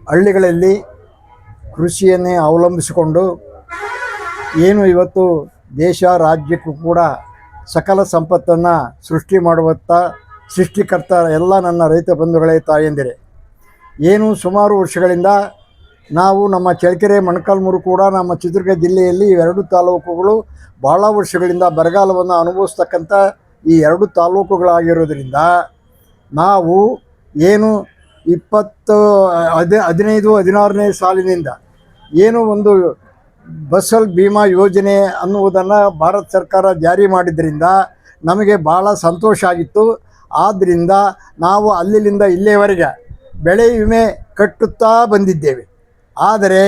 ಹಳ್ಳಿಗಳಲ್ಲಿ ಕೃಷಿಯನ್ನೇ ಅವಲಂಬಿಸಿಕೊಂಡು ಏನು ಇವತ್ತು ದೇಶ ರಾಜ್ಯಕ್ಕೂ ಕೂಡ ಸಕಲ ಸಂಪತ್ತನ್ನು ಸೃಷ್ಟಿ ಮಾಡುವತ್ತ ಸೃಷ್ಟಿಕರ್ತ ಎಲ್ಲ ನನ್ನ ರೈತ ಬಂಧುಗಳೇ ತಾಯಂದಿರೆ, ಏನು ಸುಮಾರು ವರ್ಷಗಳಿಂದ ನಾವು ನಮ್ಮ ಚಳ್ಳಕೆರೆ ಮೊಳಕಾಲ್ಮೂರು ಕೂಡ ನಮ್ಮ ಚಿತ್ರದುರ್ಗ ಜಿಲ್ಲೆಯಲ್ಲಿ ಎರಡು ತಾಲೂಕುಗಳು ಭಾಳ ವರ್ಷಗಳಿಂದ ಬರಗಾಲವನ್ನು ಅನುಭವಿಸ್ತಕ್ಕಂಥ ಈ ಎರಡು ತಾಲೂಕುಗಳಾಗಿರೋದ್ರಿಂದ ನಾವು ಏನು 15-16ನೇ ಸಾಲಿನಿಂದ ಏನು ಒಂದು ಫಸಲ್ ಬಿಮಾ ಯೋಜನೆ ಅನ್ನುವುದನ್ನು ಭಾರತ ಸರ್ಕಾರ ಜಾರಿ ಮಾಡಿದ್ರಿಂದ ನಮಗೆ ಭಾಳ ಸಂತೋಷ ಆಗಿತ್ತು. ಆದ್ದರಿಂದ ನಾವು ಅಲ್ಲಿಂದ ಇಲ್ಲಿಯವರೆಗೆ ಬೆಳೆ ವಿಮೆ ಕಟ್ಟುತ್ತಾ ಬಂದಿದ್ದೇವೆ. ಆದರೆ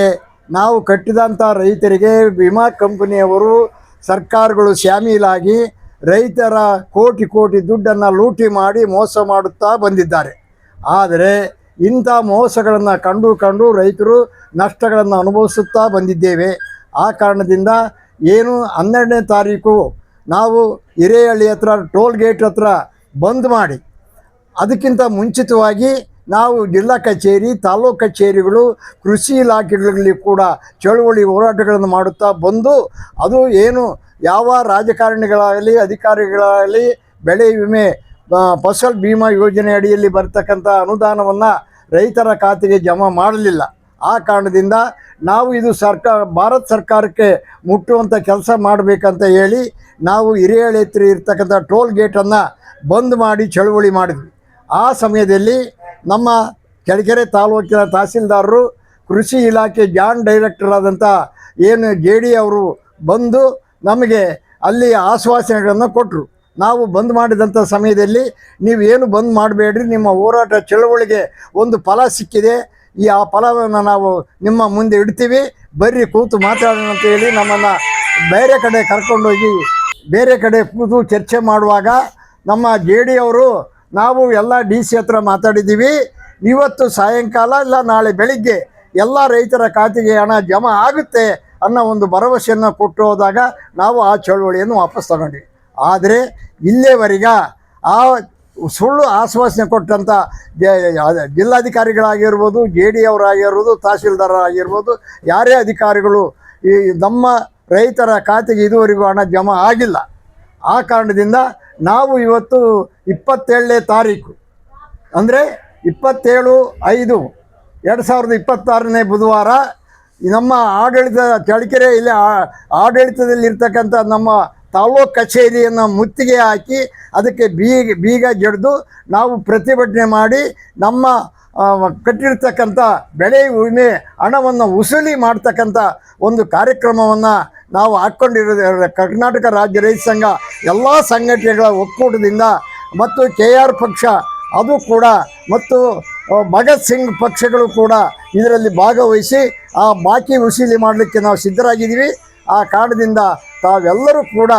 ನಾವು ಕಟ್ಟಿದಂಥ ರೈತರಿಗೆ ವಿಮಾ ಕಂಪನಿಯವರು ಸರ್ಕಾರಗಳು ಶಾಮೀಲಾಗಿ ರೈತರ ಕೋಟಿ ಕೋಟಿ ದುಡ್ಡನ್ನು ಲೂಟಿ ಮಾಡಿ ಮೋಸ ಮಾಡುತ್ತಾ ಬಂದಿದ್ದಾರೆ. ಆದರೆ ಇಂಥ ಮೋಸಗಳನ್ನು ಕಂಡು ರೈತರು ನಷ್ಟಗಳನ್ನು ಅನುಭವಿಸುತ್ತಾ ಬಂದಿದ್ದೇವೆ. ಆ ಕಾರಣದಿಂದ ಏನು 12ನೇ ತಾರೀಕು ನಾವು ಹಿರೇಹಳ್ಳಿ ಹತ್ರ ಟೋಲ್ ಗೇಟ್ ಹತ್ರ ಬಂದ್ ಮಾಡಿ, ಅದಕ್ಕಿಂತ ಮುಂಚಿತವಾಗಿ ನಾವು ಜಿಲ್ಲಾ ಕಚೇರಿ, ತಾಲೂಕು ಕಚೇರಿಗಳು, ಕೃಷಿ ಇಲಾಖೆಗಳಲ್ಲಿ ಕೂಡ ಚಳುವಳಿ ಹೋರಾಟಗಳನ್ನು ಮಾಡುತ್ತಾ ಬಂದು, ಅದು ಏನು ಯಾವ ರಾಜಕಾರಣಿಗಳಾಗಲಿ ಅಧಿಕಾರಿಗಳಾಗಲಿ ಬೆಳೆ ವಿಮೆ ಫಸಲ್ ಬಿಮಾ ಯೋಜನೆ ಅಡಿಯಲ್ಲಿ ಬರ್ತಕ್ಕಂಥ ಅನುದಾನವನ್ನು ರೈತರ ಖಾತೆಗೆ ಜಮಾ ಮಾಡಲಿಲ್ಲ. ಆ ಕಾರಣದಿಂದ ನಾವು ಇದು ಭಾರತ ಸರ್ಕಾರಕ್ಕೆ ಮುಟ್ಟುವಂಥ ಕೆಲಸ ಮಾಡಬೇಕಂತ ಹೇಳಿ ನಾವು ಹಿರೇಹಳ್ಳಿ ಹತ್ರ ಇರ್ತಕ್ಕಂಥ ಟೋಲ್ ಗೇಟನ್ನು ಬಂದ್ ಮಾಡಿ ಚಳುವಳಿ ಮಾಡಿದ್ವಿ. ಆ ಸಮಯದಲ್ಲಿ ನಮ್ಮ ಚಳ್ಳಕೆರೆ ತಾಲೂಕಿನ ತಹಸೀಲ್ದಾರರು, ಕೃಷಿ ಇಲಾಖೆ ಜಾಯಿಂಟ್ ಡೈರೆಕ್ಟರ್ ಆದಂಥ ಏನು JD ಅವರು ಬಂದು ನಮಗೆ ಅಲ್ಲಿ ಆಶ್ವಾಸನೆಗಳನ್ನು ಕೊಟ್ಟರು. ನಾವು ಬಂದ್ ಮಾಡಿದಂಥ ಸಮಯದಲ್ಲಿ ನೀವೇನು ಬಂದ್ ಮಾಡಬೇಡ್ರಿ, ನಿಮ್ಮ ಹೋರಾಟ ಚಳುವಳಿಗೆ ಒಂದು ಫಲ ಸಿಕ್ಕಿದೆ, ಆ ಫಲವನ್ನು ನಾವು ನಿಮ್ಮ ಮುಂದೆ ಇಡ್ತೀವಿ, ಬರ್ರಿ ಕೂತು ಮಾತಾಡೋಣ ಅಂತ ಹೇಳಿ ನಮ್ಮನ್ನು ಬೇರೆ ಕಡೆ ಕರ್ಕೊಂಡೋಗಿ ಬೇರೆ ಕಡೆ ಕೂತು ಚರ್ಚೆ ಮಾಡುವಾಗ ನಮ್ಮ JD ಅವರು ನಾವು ಎಲ್ಲ DC ಹತ್ರ ಮಾತಾಡಿದ್ದೀವಿ, ಇವತ್ತು ಸಾಯಂಕಾಲ ಇಲ್ಲ ನಾಳೆ ಬೆಳಿಗ್ಗೆ ಎಲ್ಲ ರೈತರ ಖಾತೆಗೆ ಹಣ ಜಮಾ ಆಗುತ್ತೆ ಅನ್ನೋ ಒಂದು ಭರವಸೆಯನ್ನು ಕೊಟ್ಟು ಹೋದಾಗ ನಾವು ಆ ಚಳುವಳಿಯನ್ನು ವಾಪಸ್ ತಗೊಂಡ್ವಿ. ಆದರೆ ಇಲ್ಲಿಯವರೆಗೆ ಆ ಸುಳ್ಳು ಆಶ್ವಾಸನೆ ಕೊಟ್ಟಂಥ ಜಿಲ್ಲಾಧಿಕಾರಿಗಳಾಗಿರ್ಬೋದು, JD ಅವರಾಗಿರ್ಬೋದು, ತಹಸೀಲ್ದಾರ್ ಆಗಿರ್ಬೋದು, ಯಾರೇ ಅಧಿಕಾರಿಗಳು ಈ ನಮ್ಮ ರೈತರ ಖಾತೆಗೆ ಇದುವರೆಗೂ ಹಣ ಜಮಾ ಆಗಿಲ್ಲ. ಆ ಕಾರಣದಿಂದ ನಾವು ಇವತ್ತು 27ನೇ ತಾರೀಕು ಅಂದರೆ 27/5/2026ನೇ ಬುಧವಾರ ನಮ್ಮ ಚಳ್ಳಕೆರೆ ಇಲ್ಲಿ ಆಡಳಿತದಲ್ಲಿರ್ತಕ್ಕಂಥ ನಮ್ಮ ತಾಲೂಕು ಕಚೇರಿಯನ್ನು ಮುತ್ತಿಗೆ ಹಾಕಿ ಅದಕ್ಕೆ ಬೀಗ ಜಡಿದು ನಾವು ಪ್ರತಿಭಟನೆ ಮಾಡಿ ನಮ್ಮ ಕಟ್ಟಿರ್ತಕ್ಕಂಥ ಬೆಳೆ ವಿಮೆ ಹಣವನ್ನು ವಸೂಲಿ ಮಾಡ್ತಕ್ಕಂಥ ಒಂದು ಕಾರ್ಯಕ್ರಮವನ್ನು ನಾವು ಹಾಕ್ಕೊಂಡಿರೋದು. ಕರ್ನಾಟಕ ರಾಜ್ಯ ರೈತ ಸಂಘ ಎಲ್ಲ ಸಂಘಟನೆಗಳ ಒಕ್ಕೂಟದಿಂದ ಮತ್ತು KR ಪಕ್ಷ ಅದು ಕೂಡ ಮತ್ತು ಭಗತ್ ಸಿಂಗ್ ಪಕ್ಷಗಳು ಕೂಡ ಇದರಲ್ಲಿ ಭಾಗವಹಿಸಿ ಆ ಬಾಕಿ ವಸೂಲಿ ಮಾಡಲಿಕ್ಕೆ ನಾವು ಸಿದ್ಧರಾಗಿದ್ದೀವಿ. ಆ ಕಾರಣದಿಂದ ತಾವೆಲ್ಲರೂ ಕೂಡ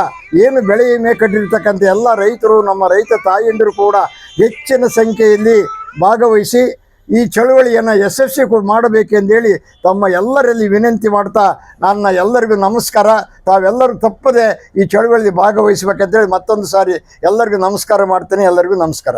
ಏನು ಬೆಳೆ ವಿಮೆ ಕಟ್ಟಿರ್ತಕ್ಕಂಥ ಎಲ್ಲ ರೈತರು, ನಮ್ಮ ರೈತ ತಾಯಂದಿರು ಕೂಡ ಹೆಚ್ಚಿನ ಸಂಖ್ಯೆಯಲ್ಲಿ ಭಾಗವಹಿಸಿ ಈ ಚಳುವಳಿಯನ್ನು ಯಶಸ್ವಿ ಮಾಡಬೇಕೆಂದೇಳಿ ತಮ್ಮ ಎಲ್ಲರಲ್ಲಿ ವಿನಂತಿ ಮಾಡ್ತಾ ನನ್ನ ಎಲ್ಲರಿಗೂ ನಮಸ್ಕಾರ. ತಾವೆಲ್ಲರೂ ತಪ್ಪದೆ ಈ ಚಳುವಳಿಯಲ್ಲಿ ಭಾಗವಹಿಸಬೇಕಂತೇಳಿ ಮತ್ತೊಂದು ಸಾರಿ ಎಲ್ಲರಿಗೂ ನಮಸ್ಕಾರ ಮಾಡ್ತೇನೆ. ಎಲ್ಲರಿಗೂ ನಮಸ್ಕಾರ.